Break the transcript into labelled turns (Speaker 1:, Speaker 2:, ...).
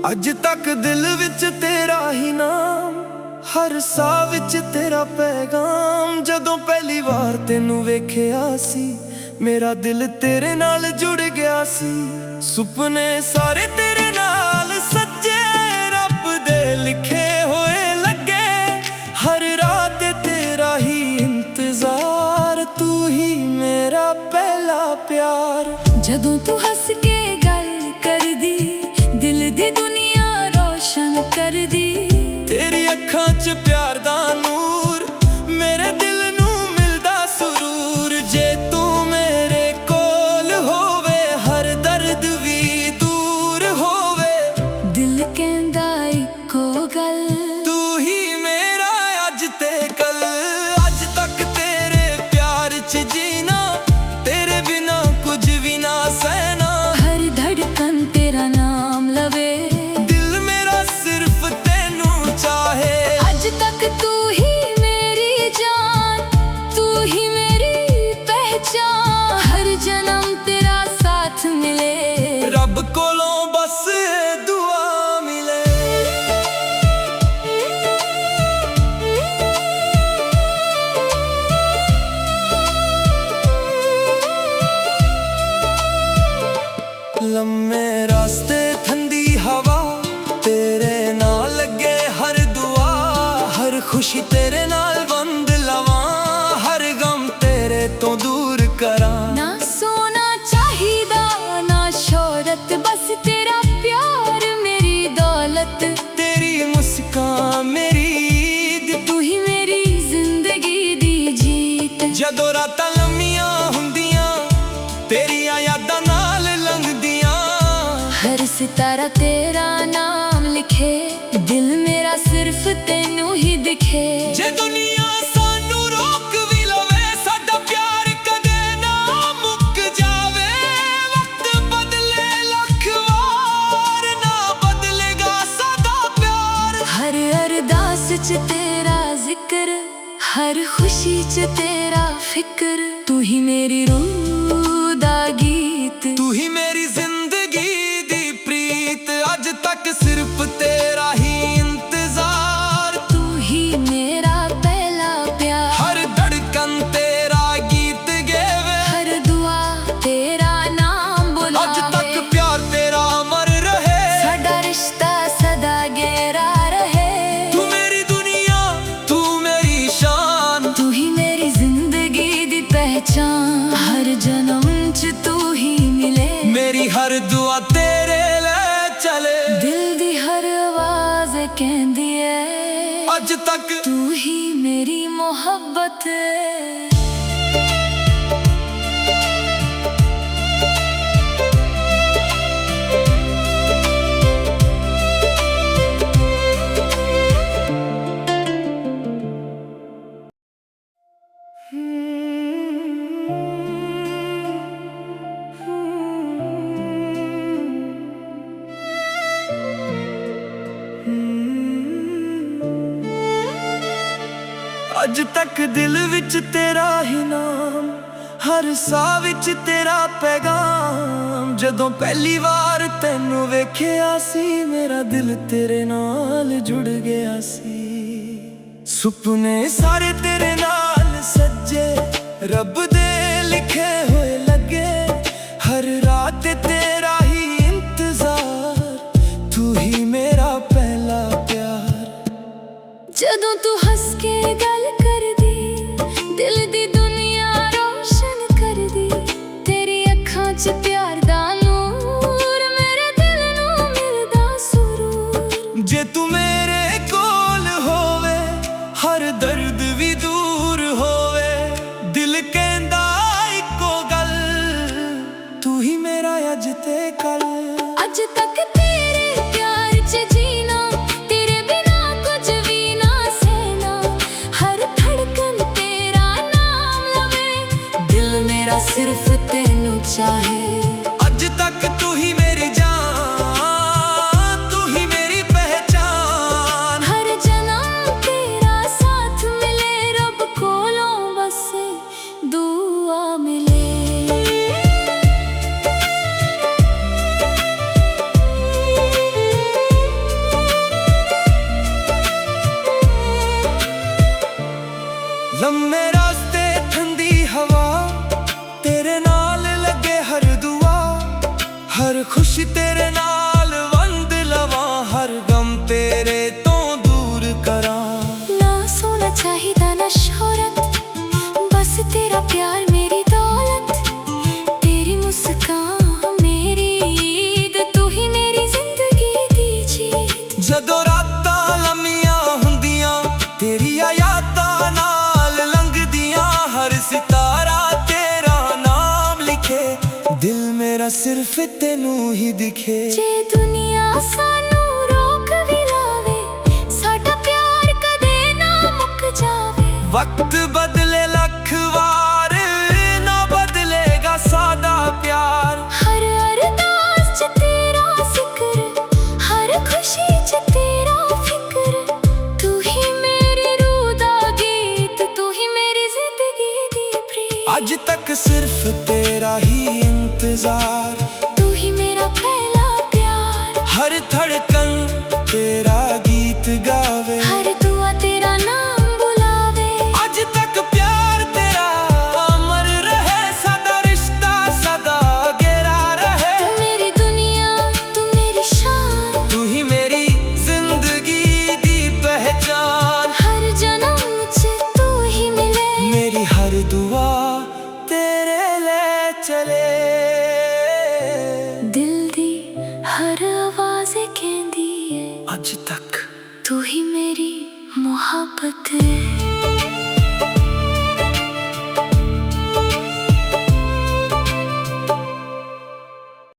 Speaker 1: ਅੱਜ ਤੱਕ ਦਿਲ ਵਿੱਚ ਤੇਰਾ ਹੀ ਨਾਮ, ਹਰ ਸਾਹ ਵਿੱਚ ਤੇਰਾ ਪੈਗਾਮ। ਜਦੋਂ ਪਹਿਲੀ ਵਾਰ ਤੈਨੂੰ ਵੇਖਿਆ ਸੀ, ਮੇਰਾ ਦਿਲ ਤੇਰੇ ਨਾਲ ਜੁੜ ਗਿਆ ਸੀ। ਸੁਪਨੇ ਸਾਰੇ ਤੇਰੇ ਨਾਲ ਸੱਜੇ, ਰੱਬ ਦੇ ਲਿਖੇ ਹੋਏ ਲੱਗੇ। ਹਰ ਰਾਤ ਤੇਰਾ ਹੀ ਇੰਤਜ਼ਾਰ, ਤੂੰ ਹੀ ਮੇਰਾ ਪਹਿਲਾ ਪਿਆਰ।
Speaker 2: ਜਦੋਂ ਤੂੰ ਹੱਸ ਕੇ ਗੱਲ ਕਰਦੀ, ਦਿਲ ਦੀ ਦੁਨੀਆ ਰੋਸ਼ਨ ਕਰਦੀ।
Speaker 1: ਤੇਰੀ ਅੱਖਾਂ 'ਚ ਪਿਆਰ ਦਾ ਨੂਰ, ਮੇਰੇ ਦਿਲ ਨੂੰ ਮਿਲਦਾ ਸਰੂਰ। ਜੇ ਤੂੰ ਮੇਰੇ ਕੋਲ ਹੋਵੇ, ਹਰ ਦਰਦ ਵੀ ਦੂਰ ਹੋਵੇ।
Speaker 2: ਦਿਲ ਕਹਿੰਦਾ ਇੱਕੋ ਗੱਲ,
Speaker 1: ਤੂੰ ਹੀ ਮੇਰਾ ਅੱਜ ਤੇ ਕੱਲ। ਅੱਜ ਤੱਕ ਤੇਰੇ ਪਿਆਰ 'ਚ ਜੀਣਾ, ਤੇਰੇ ਬਿਨਾ ਕੁਝ ਵੀ ਨਾ ਸਹਿਣਾ।
Speaker 2: ਹਰ ਧੜਕਨ ਤੇਰਾ ਨਾਮ ਲਵੇ,
Speaker 1: ਦਿਲ ਮੇਰਾ ਸਿਰਫ ਤੈਨੂੰ ਚਾਹੇ।
Speaker 2: ਅੱਜ ਤੱਕ ਤੂੰ ਹੀ ਮੇਰੀ ਜਾਨ, ਤੂੰ ਹੀ ਮੇਰੀ ਪਹਿਚਾਨ। ਹਰ ਜਨਮ ਤੇਰਾ ਸਾਥ ਮਿਲੇ,
Speaker 1: ਰੱਬ ਕੋਲੋਂ ਬਸ ਦੁਆ ਮਿਲੇ। ਲੰਮੇ ਰਾਸਤੇ ਠੰਡੀ ਹਵਾ, ਤੇਰੇ ਨਾਲ ਲੱਗੇ ਹਰ ਦੁਆ। ਹਰ ਖੁਸ਼ੀ ਤੇਰੇ ਨਾਲ ਵੰਡ ਲਵਾਂ, ਹਰ ਗਮ ਤੇਰੇ ਤੋਂ ਦੂਰ ਕਰਾਂ।
Speaker 2: ਨਾ ਸੋਨਾ ਚਾਹੀਦਾ ਨਾ ਸ਼ੋਹਰਤ, ਬਸ ਤੇਰਾ ਪਿਆਰ ਮੇਰੀ ਦੌਲਤ।
Speaker 1: ਤੇਰੀ ਮੁਸਕਾਨ ਮੇਰੀ ਈਦ,
Speaker 2: ਤੂੰ ਹੀ ਮੇਰੀ ਜ਼ਿੰਦਗੀ ਦੀ ਜੀਤ।
Speaker 1: ਜਦੋਂ ਰਾਤਾਂ ਲੰਮੀਆਂ ਹੁੰਦੀਆਂ, ਤੇਰੀਆਂ ਯਾਦਾਂ ਨਾਲ ਲੰਘਦੀਆਂ।
Speaker 2: ਹਰ ਸਿਤਾਰਾ ਤੇਰਾ ਨਾਮ ਲਿਖੇ, ਦਿਲ ਮੇਰਾ ਸਿਰਫ ਤੈਨੂੰ ਹੀ ਦਿਖੇ।
Speaker 1: ਜੇ ਦੁਨੀਆ ਸਾਨੂੰ ਰੋਕ ਵੀ ਲਵੇ, ਸਾਡਾ ਪਿਆਰ ਕਦੇ ਨਾ ਮੁੱਕ ਜਾਵੇ। ਵਕਤ ਬਦਲੇ ਲੱਖ ਵਾਰ, ਨਾ ਬਦਲੇਗਾ ਸਾਡਾ ਪਿਆਰ।
Speaker 2: ਹਰ ਅਰਦਾਸ 'ਚ ਤੇਰਾ ਜ਼ਿਕਰ, ਹਰ ਖੁਸ਼ੀ 'ਚ ਤੇਰਾ ਫਿਕਰ। ਤੂੰ ਹੀ ਮੇਰੀ ਰੂਹ ਦਾ ਗੀਤ,
Speaker 1: ਤੂੰ ਹੀ ਮੇਰੀ ਜ਼ਿੰਦਗੀ ਦੀ ਪ੍ਰੀਤ। ਅੱਜ ਤੱਕ ਸਿਰਫ ਤੇਰਾ ਹੀ ਇੰਤਜ਼ਾਰ,
Speaker 2: ਤੂੰ ਹੀ ਮੇਰਾ ਪਹਿਲਾ ਪਿਆਰ।
Speaker 1: ਹਰ ਧੜਕਨ ਤੇਰਾ ਗੀਤ ਗਾਵੇ,
Speaker 2: ਹਰ ਦੁਆ ਤੇਰਾ ਨਾਮ ਬੁਲਾਵੇ।
Speaker 1: ਅੱਜ ਤੱਕ ਪਿਆਰ ਤੇਰਾ ਅਮਰ ਰਹੇ,
Speaker 2: ਸਾਡਾ ਰਿਸ਼ਤਾ ਸਦਾ ਗਹਿਰਾ ਰਹੇ।
Speaker 1: ਤੂੰ ਮੇਰੀ ਦੁਨੀਆ, ਤੂੰ ਮੇਰੀ ਸ਼ਾਨ।
Speaker 2: ਤੂੰ ਹੀ ਮੇਰੀ ਜ਼ਿੰਦਗੀ ਦੀ ਪਹਿਚਾਨ, ਹਰ ਜਨਮ 'ਚ ਤੂੰ ਹੀ ਮਿਲੇ।
Speaker 1: ਮੇਰੀ ਹਰ ਦੁਆ ਤੇਰੇ ਲੈ ਚਲੇ।
Speaker 2: ਦਿਲ ਦੀ ਹਰ ਆਵਾਜ਼ ਕਹਿੰਦੀ ਏ,
Speaker 1: ਅੱਜ ਤੱਕ
Speaker 2: ਤੂੰ ਹੀ ਮੇਰੀ ਮੁਹੱਬਤ ਏ।
Speaker 1: ਅੱਜ ਤੱਕ ਦਿਲ ਵਿੱਚ ਤੇਰਾ ਹੀ ਨਾਮ, ਹਰ ਸਾਹ ਵਿੱਚ ਤੇਰਾ ਪੈਗਾਮ। ਜਦੋਂ ਪਹਿਲੀ ਵਾਰ ਤੈਨੂੰ ਵੇਖਿਆ ਸੀ, ਮੇਰਾ ਦਿਲ ਤੇਰੇ ਨਾਲ ਜੁੜ ਗਿਆ ਸੀ। ਸੁਪਨੇ ਸਾਰੇ ਤੇਰੇ ਨਾਲ ਸੱਜੇ, ਰੱਬ ਦੇ ਲਿਖੇ ਹੋਏ ਲੱਗੇ। ਹਰ ਰਾਤ ਤੇਰਾ ਹੀ ਇੰਤਜ਼ਾਰ, ਤੂੰ ਹੀ ਮੇਰਾ ਪਹਿਲਾ ਪਿਆਰ।
Speaker 2: ਜਦੋਂ ਤੂੰ ਹੱਸ ਕੇ ਗੱਲ ਕਰਦੀ, ਦਿਲ ਦੀ ਦੁਨੀਆ ਰੋਸ਼ਨ ਕਰਦੀ। ਤੇਰੀ ਅੱਖਾਂ 'ਚ ਪਿਆਰ ਦਾ ਨੂਰ, ਮੇਰੇ ਦਿਲ ਨੂੰ ਮਿਲਦਾ ਸਰੂਰ।
Speaker 1: ਜੇ ਤੂੰ ਮੇਰੇ ਕੋਲ ਹੋਵੇ, ਹਰ ਦਰਦ ਵੀ ਦੂਰ ਹੋਵੇ। ਦਿਲ ਕਹਿੰਦਾ ਇੱਕੋ ਗੱਲ, ਤੂੰ ਹੀ ਮੇਰਾ ਅੱਜ ਤੇ ਕੱਲ।
Speaker 2: ਅੱਜ ਤੱਕ ਤੇਰੇ ਪਿਆਰ 'ਚ ਜੀਣਾ, ਤੇਰੇ ਬਿਨਾ ਕੁਝ ਵੀ ਨਾ ਸਹਿਣਾ। ਹਰ ਧੜਕਨ ਤੇਰਾ ਨਾਮ ਲਵੇ, ਦਿਲ ਮੇਰਾ ਸਿਰਫ ਤੈਨੂੰ ਚਾਹੇ।
Speaker 1: ਅੱਜ ਤੱਕ ਤੂੰ ਹੀ ਮੇਰੀ ਜਾਨ, ਤੂੰ ਹੀ ਮੇਰੀ ਪਹਿਚਾਨ।
Speaker 2: ਹਰ ਜਨਮ ਤੇਰਾ ਸਾਥ ਮਿਲੇ, ਰੱਬ ਕੋਲੋਂ ਬਸ ਦੁਆ ਮਿਲੇ।
Speaker 1: ਜਦੋਂ ਰਾਤਾਂ ਲੰਮੀਆਂ ਹੁੰਦੀਆਂ ਤੇਰੀਆਂ ਯਾਦਾਂ ਨਾਲ ਲੰਘਦੀਆਂ, ਹਰ ਸਿਤਾਰਾ ਤੇਰਾ ਨਾਮ ਲਿਖੇ, ਦਿਲ ਮੇਰਾ ਸਿਰਫ ਤੈਨੂੰ ਹੀ ਦਿਖੇ।
Speaker 2: ਜੇ ਦੁਨੀਆ ਸਾਨੂੰ ਰੋਕ ਵੀ ਲਾਵੇ, ਸਾਡਾ ਪਿਆਰ ਕਦੇ ਨਾ ਮੁੱਕ ਜਾਵੇ।
Speaker 1: ਵਕਤ ਬਦਲੇ ਲੱਖ ਵਾਰ, ਨਾ ਬਦਲੇਗਾ ਸਾਡਾ ਪਿਆਰ।
Speaker 2: ਹਰ ਅਰਦਾਸ 'ਚ ਤੇਰਾ ਜ਼ਿਕਰ, ਹਰ ਖੁਸ਼ੀ 'ਚ ਤੇਰਾ ਫਿਕਰ। ਤੂੰ ਹੀ ਮੇਰੀ ਰੂਹ ਦਾ ਗੀਤ, ਤੂੰ ਹੀ ਮੇਰੀ ਜ਼ਿੰਦਗੀ ਦੀ ਪ੍ਰੀਤ।
Speaker 1: ਅੱਜ ਤੱਕ ਸਿਰਫ ਤੇਰਾ ਹੀ ਇੰਤਜ਼ਾਰ,
Speaker 2: ਤੂੰ ਹੀ ਮੇਰਾ ਪਹਿਲਾ ਪਿਆਰ।
Speaker 1: ਹਰ ਧੜਕਨ ਤੇਰਾ ਗੀਤ ਗਾਵੇ,
Speaker 2: ਹਰ ਦੁਆ ਤੇਰਾ ਨਾਮ ਬੁਲਾਵੇ।
Speaker 1: ਅੱਜ ਤੱਕ ਪਿਆਰ ਤੇਰਾ ਅਮਰ ਰਹੇ, ਸਾਡਾ ਰਿਸ਼ਤਾ ਸਦਾ ਗਹਿਰਾ ਰਹੇ।
Speaker 2: ਤੂੰ ਮੇਰੀ ਦੁਨੀਆ, ਤੂੰ ਮੇਰੀ ਸ਼ਾਨ,
Speaker 1: ਤੂੰ ਹੀ ਮੇਰੀ ਜ਼ਿੰਦਗੀ ਦੀ ਪਹਿਚਾਨ।
Speaker 2: ਹਰ ਜਨਮ 'ਚ ਤੂੰ ਹੀ ਮਿਲੇ,
Speaker 1: ਮੇਰੀ ਹਰ ਦੁਆ ਤੇਰੇ ਲੈ ਚਲੇ।
Speaker 2: ਦਿਲ ਦੀ ਹਰ ਆਵਾਜ਼ ਕਹਿੰਦੀ ਏ,
Speaker 1: ਅੱਜ ਤੱਕ
Speaker 2: ਤੂੰ ਹੀ ਮੇਰੀ ਮੁਹੱਬਤ ਏ।